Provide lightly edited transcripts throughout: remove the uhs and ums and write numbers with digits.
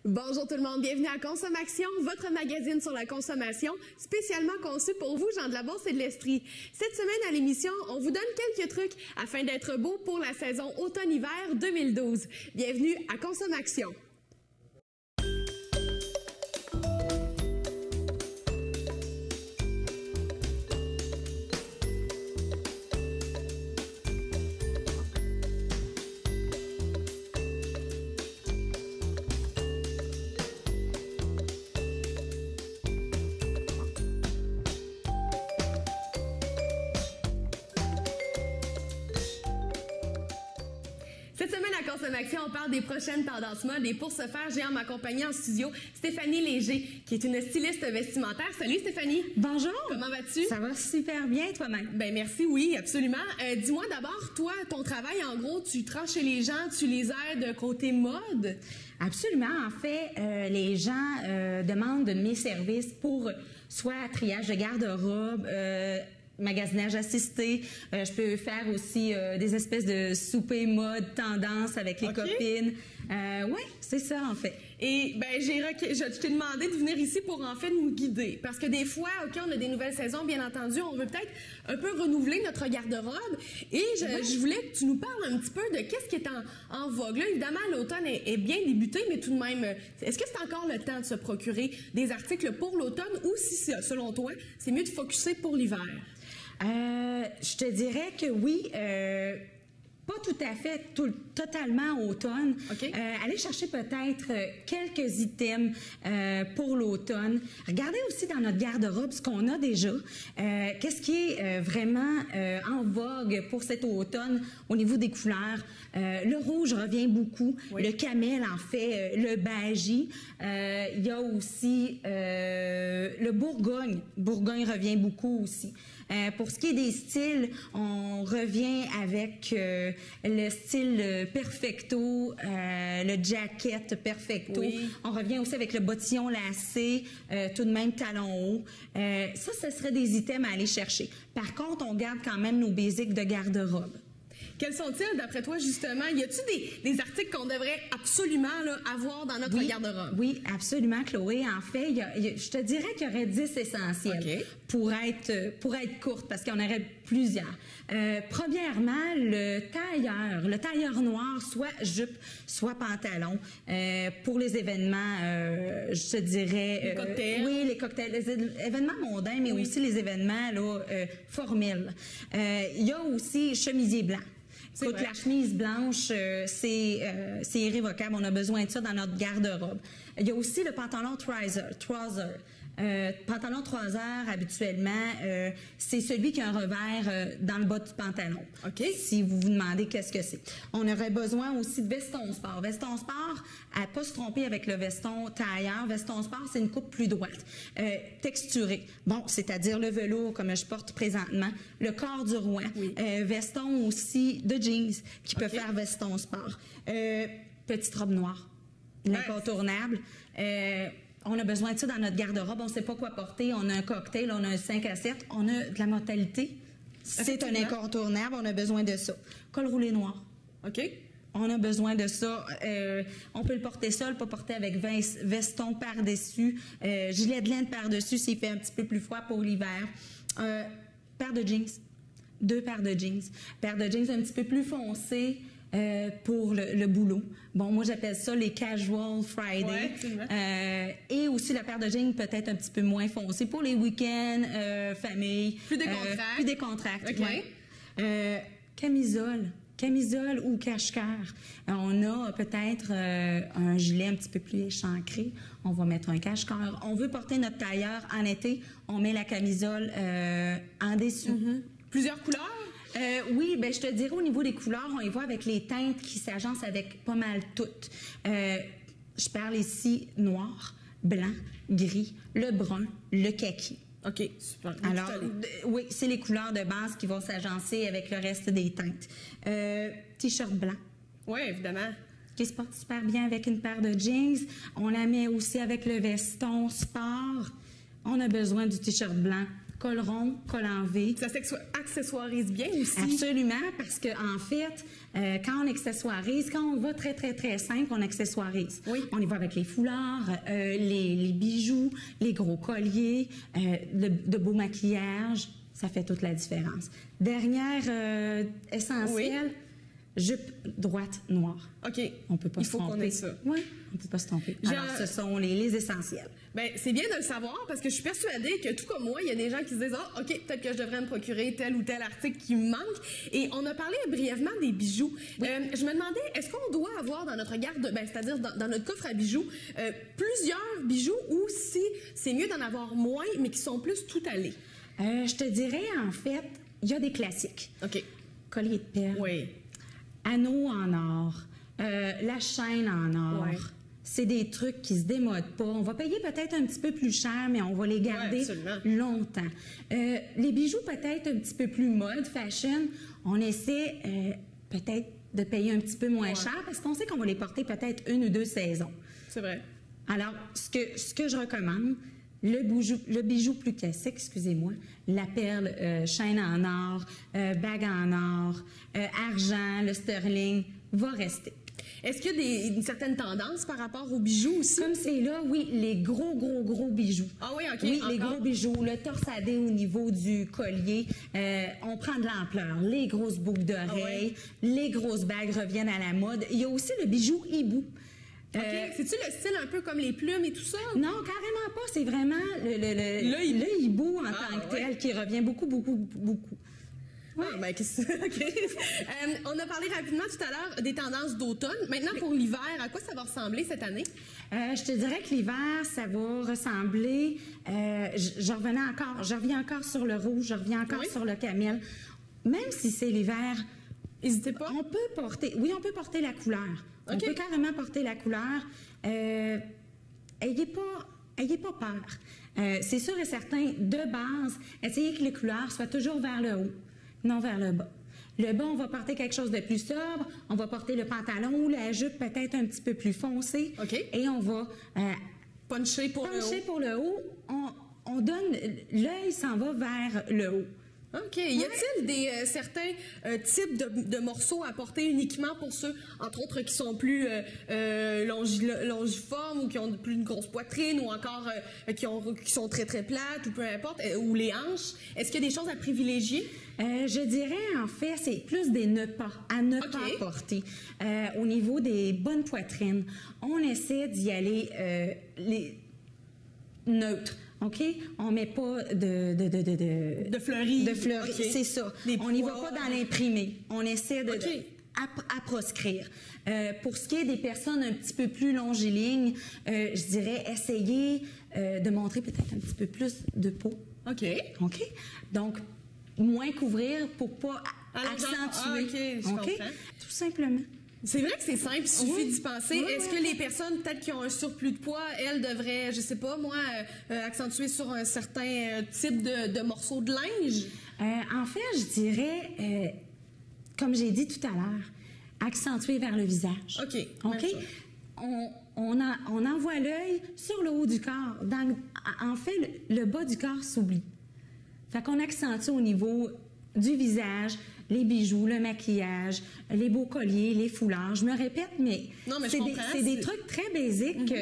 Bonjour tout le monde, bienvenue à Consommation, votre magazine sur la consommation, spécialement conçu pour vous, gens de la Bourse et de l'Estrie. Cette semaine à l'émission, on vous donne quelques trucs afin d'être beau pour la saison automne-hiver 2012. Bienvenue à Consommation. Cette semaine à Consommation, on parle des prochaines tendances mode et pour ce faire, j'ai en m'accompagner en studio Stéphanie Léger, qui est une styliste vestimentaire. Salut Stéphanie! Bonjour! Comment vas-tu? Ça va super bien, toi-même? Ben merci, oui, absolument. Dis-moi d'abord, toi, ton travail, en gros, tu tranches chez les gens, tu les aides côté mode? Absolument. En fait, les gens demandent de mes services pour soit triage de garde-robe, magasinage assisté. Je peux faire aussi des espèces de souper mode tendance avec les copines. Oui, c'est ça en fait. Et ben je t'ai demandé de venir ici pour en fait nous guider. Parce que des fois, OK, on a des nouvelles saisons, bien entendu, on veut peut-être un peu renouveler notre garde-robe. Et je voulais que tu nous parles un petit peu de qu'est-ce qui est en vogue. Là, évidemment, l'automne est bien débuté, mais tout de même, est-ce que c'est encore le temps de se procurer des articles pour l'automne ou si, selon toi, c'est mieux de focusser pour l'hiver? Je te dirais que oui, pas tout à fait, totalement automne. Okay. Allez chercher peut-être quelques items pour l'automne. Regardez aussi dans notre garde-robe ce qu'on a déjà. Qu'est-ce qui est vraiment en vogue pour cet automne au niveau des couleurs? Le rouge revient beaucoup. Oui. Le camel, en fait, le beige. Il y a aussi le Bourgogne. Bourgogne revient beaucoup aussi. Pour ce qui est des styles, on revient avec le style perfecto, le jacket perfecto. Oui. On revient aussi avec le bottillon lacé, tout de même talon haut. Ça, ce serait des items à aller chercher. Par contre, on garde quand même nos basiques de garde-robe. Quels sont-ils, d'après toi, justement? Y a-t-il des articles qu'on devrait absolument là, avoir dans notre garde-robe? Oui, absolument, Chloé. En fait, je te dirais qu'il y aurait 10 essentiels pour être courte, parce qu'il y en aurait plusieurs. Premièrement, le tailleur noir, soit jupe, soit pantalon. Pour les événements, je te dirais... les cocktails. Oui, les cocktails. Les événements mondains, mais aussi les événements là, formels. Il y a aussi chemisier blanc. Écoute, la chemise blanche, c'est irrévocable. On a besoin de ça dans notre garde-robe. Il y a aussi le pantalon trouser. Pantalon trouser, habituellement, c'est celui qui a un revers dans le bas du pantalon. OK. Si vous vous demandez qu'est-ce que c'est. On aurait besoin aussi de veston sport. Veston sport, à ne pas se tromper avec le veston tailleur. Veston sport, c'est une coupe plus droite. Texturé. Bon, c'est-à-dire le velours comme je porte présentement. Le corps du roi. Oui. Veston aussi de jeans qui peut faire veston sport. Petite robe noire. L'incontournable. On a besoin de ça dans notre garde-robe. On ne sait pas quoi porter. On a un cocktail, on a un 5 à 7. On a de la mortalité. C'est un incontournable. On a besoin de ça. Col roulé noir. OK. On a besoin de ça. On peut le porter seul, pas porter avec veston par-dessus. Gilet de laine par-dessus s'il fait un petit peu plus froid pour l'hiver. Paire de jeans. 2 paires de jeans. Paire de jeans un petit peu plus foncées. Pour le boulot. Bon, moi, j'appelle ça les casual Friday. Ouais, et aussi la paire de jeans peut-être un petit peu moins foncée pour les week-ends, famille. Plus décontracté. Plus décontracté. Okay. Ouais. Camisole ou cache-cœur. On a peut-être un gilet un petit peu plus échancré. On va mettre un cache-cœur. On veut porter notre tailleur en été. On met la camisole en dessous. Plusieurs couleurs? Oui, ben je te dirais au niveau des couleurs, on y va avec les teintes qui s'agencent avec pas mal toutes. Je parle ici noir, blanc, gris, le brun, le kaki. OK, super. Alors, oui, c'est les couleurs de base qui vont s'agencer avec le reste des teintes. T-shirt blanc. Oui, évidemment. Qui se porte super bien avec une paire de jeans. On la met aussi avec le veston sport. On a besoin du T-shirt blanc col rond, col en V. Ça accessoirise bien aussi. Absolument, parce que en fait, quand on accessoirise, quand on va très, très, très simple, on accessoirise. Oui. On y va avec les foulards, les bijoux, les gros colliers, de beaux maquillages. Ça fait toute la différence. Dernière essentielle, jupe droite noire. OK. On peut pas se tromper. Il faut qu'on ait ça. Oui, on peut pas se tromper. Alors, ce sont les essentiels. Bien, c'est bien de le savoir parce que je suis persuadée que, tout comme moi, il y a des gens qui se disent « Ah, OK, peut-être que je devrais me procurer tel ou tel article qui me manque. » Et on a parlé brièvement des bijoux. Oui. Je me demandais, est-ce qu'on doit avoir dans notre garde, c'est-à-dire dans notre coffre à bijoux, plusieurs bijoux ou si c'est mieux d'en avoir moins, mais qui sont plus tout allés? Je te dirais, en fait, il y a des classiques. OK. Collier de perles. Oui. Anneaux en or. La chaîne en or. Ouais. C'est des trucs qui se démodent pas. On va payer peut-être un petit peu plus cher, mais on va les garder longtemps. Les bijoux peut-être un petit peu plus mode, fashion, on essaie peut-être de payer un petit peu moins cher parce qu'on sait qu'on va les porter peut-être 1 ou 2 saisons. C'est vrai. Alors, ce que je recommande, le bijou plus classique, excusez-moi, la perle, chaîne en or, bague en or, argent, le sterling, va rester. Est-ce qu'il y a une certaine tendance par rapport aux bijoux aussi? Comme c'est là, oui, les gros bijoux. Ah oui, OK. Oui, les gros bijoux, le torsadé au niveau du collier, on prend de l'ampleur. Les grosses boucles d'oreilles, les grosses bagues reviennent à la mode. Il y a aussi le bijou hibou. OK. C'est-tu le style un peu comme les plumes et tout ça? Non, carrément pas. C'est vraiment le hibou en tant que tel qui revient beaucoup. Ouais. Ah, ben, OK. On a parlé rapidement tout à l'heure des tendances d'automne. Maintenant, pour l'hiver, à quoi ça va ressembler cette année? Je te dirais que l'hiver, ça va ressembler... je reviens encore sur le rouge, je reviens encore sur le camel. Même si c'est l'hiver, n'hésitez pas. On peut porter la couleur. On peut carrément porter la couleur. Ayez pas peur. C'est sûr et certain, de base, essayez que les couleurs soient toujours vers le haut, non vers le bas. Le bas, on va porter quelque chose de plus sobre. On va porter le pantalon ou la jupe peut-être un petit peu plus foncée. OK. Et on va puncher pour le haut. On donne... L'œil s'en va vers le haut. OK. Y a-t-il certains types de morceaux à porter uniquement pour ceux, entre autres, qui sont plus longiformes ou qui ont plus une grosse poitrine ou encore qui sont très, très plates ou peu importe, ou les hanches? Est-ce qu'il y a des choses à privilégier? Je dirais, en fait, c'est plus des à ne pas porter. Au niveau des bonnes poitrines, on essaie d'y aller les neutres. OK? On met pas de fleuris. De fleuris, okay. C'est ça. On n'y va pas dans l'imprimé. On essaie à proscrire. Pour ce qui est des personnes un petit peu plus longilignes, je dirais essayer de montrer peut-être un petit peu plus de peau. OK. OK? Donc, moins couvrir pour pas accentuer. OK, je comprends. Tout simplement. C'est vrai que c'est simple, il suffit d'y penser. Est-ce que les personnes, peut-être qui ont un surplus de poids, elles devraient, je sais pas, moi, accentuer sur un certain type de morceau de linge? En fait, je dirais, comme j'ai dit tout à l'heure, accentuer vers le visage. OK. OK? On envoie l'œil sur le haut du corps. En fait, le bas du corps s'oublie. Fait qu'on accentue au niveau du visage, les bijoux, le maquillage, les beaux colliers, les foulards. Je me répète, mais c'est des trucs très basiques que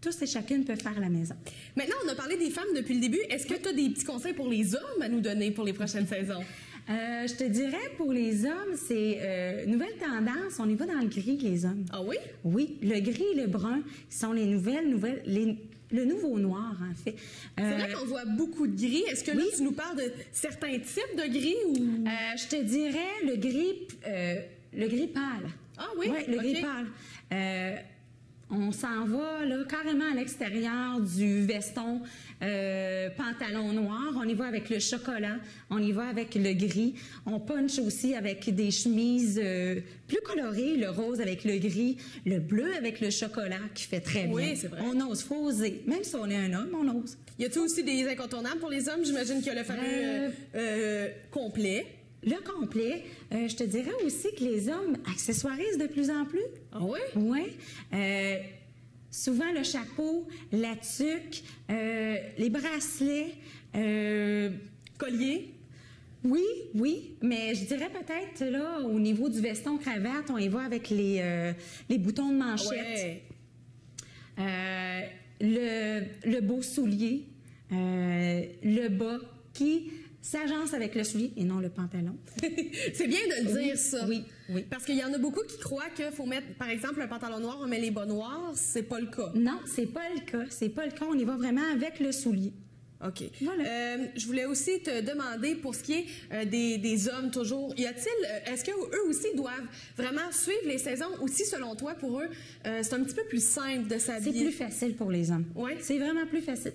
tous et chacune peuvent faire à la maison. Maintenant, on a parlé des femmes depuis le début. Est-ce que tu as des petits conseils pour les hommes à nous donner pour les prochaines saisons? Je te dirais, pour les hommes, c'est nouvelle tendance. On y va dans le gris, les hommes. Ah oui? Oui, le gris et le brun sont les le nouveau noir, en fait. C'est vrai qu'on voit beaucoup de gris. Est-ce que là, tu nous parles de certains types de gris ou... je te dirais le gris pâle. Ah oui? Oui, le gris pâle. On s'en va là, carrément à l'extérieur du veston pantalon noir. On y va avec le chocolat. On y va avec le gris. On punch aussi avec des chemises plus colorées. Le rose avec le gris. Le bleu avec le chocolat qui fait très bien. Oui, c'est vrai. On ose, faut oser. Même si on est un homme, on ose. Y a-t-il aussi des incontournables pour les hommes? J'imagine qu'il y a le fameux complet. Le complet, je te dirais aussi que les hommes accessoirisent de plus en plus. Ah oui? Oui. souvent le chapeau, la tuque, les bracelets, Collier? Oui, mais je dirais peut-être, là, au niveau du veston-cravate, on y va avec les boutons de manchette. Ouais. Le beau soulier, le bas qui s'agence avec le soulier et non le pantalon. C'est bien de le dire, ça. Oui. Parce qu'il y en a beaucoup qui croient qu'il faut mettre, par exemple, un pantalon noir, on met les bas noirs. C'est pas le cas. Non, c'est pas le cas. C'est pas le cas. On y va vraiment avec le soulier. OK. Voilà. Je voulais aussi te demander, pour ce qui est des hommes toujours, est-ce qu'eux aussi doivent vraiment suivre les saisons? Ou si, selon toi, pour eux, c'est un petit peu plus simple de s'habiller? C'est plus facile pour les hommes. Oui? C'est vraiment plus facile.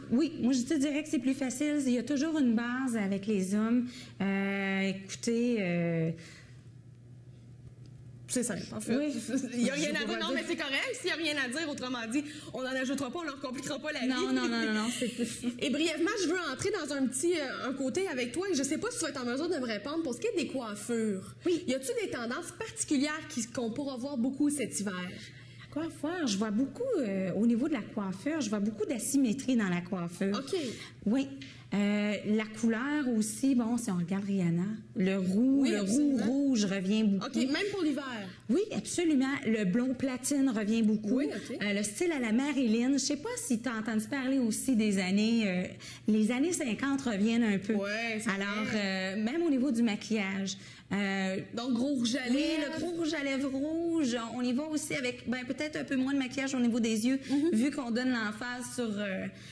Oui, moi je te dirais que c'est plus facile. Il y a toujours une base avec les hommes. Écoutez, c'est simple, en fait. Oui. Il n'y a rien à dire. Non, mais c'est correct. S'il n'y a rien à dire, autrement dit, on n'en ajoutera pas, on leur compliquera pas la vie. Non. Et brièvement, je veux entrer dans un côté avec toi. Et je ne sais pas si tu vas être en mesure de me répondre pour ce qui est des coiffures. Oui. Y a-t-il des tendances particulières qu'on pourra voir beaucoup cet hiver? Coiffeur, je vois beaucoup, au niveau de la coiffure, je vois beaucoup d'asymétrie dans la coiffure. OK. Oui. La couleur aussi, bon, si on regarde Rihanna, le roux rouge revient beaucoup. OK, même pour l'hiver? Oui, absolument. Le blond platine revient beaucoup. Oui, OK. Le style à la Marilyn. Je sais pas si tu as entendu parler aussi des années... les années 50 reviennent un peu. Oui, c'est Alors, vrai. même au niveau du maquillage. Donc, gros rouge à lèvres. Oui, le gros rouge à lèvres rouge. On y va aussi avec peut-être un peu moins de maquillage au niveau des yeux, vu qu'on donne l'emphase sur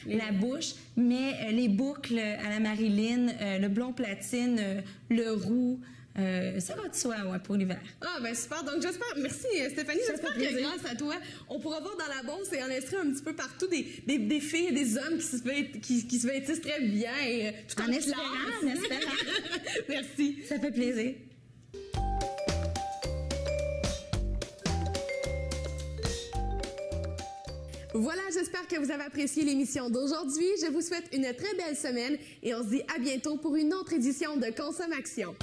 la bouche. Mais les boucles à la Marilyn, le blond platine, le roux, ça va de soi pour l'hiver. Ah, ben super. Donc, j'espère... Merci, Stéphanie. J'espère que grâce à toi, on pourra voir dans la bourse et en inscrire un petit peu partout des filles et des hommes qui se vêtissent très bien. Et, tout en espérant. Merci. Ça fait plaisir. Voilà, j'espère que vous avez apprécié l'émission d'aujourd'hui. Je vous souhaite une très belle semaine et on se dit à bientôt pour une autre édition de Consommation.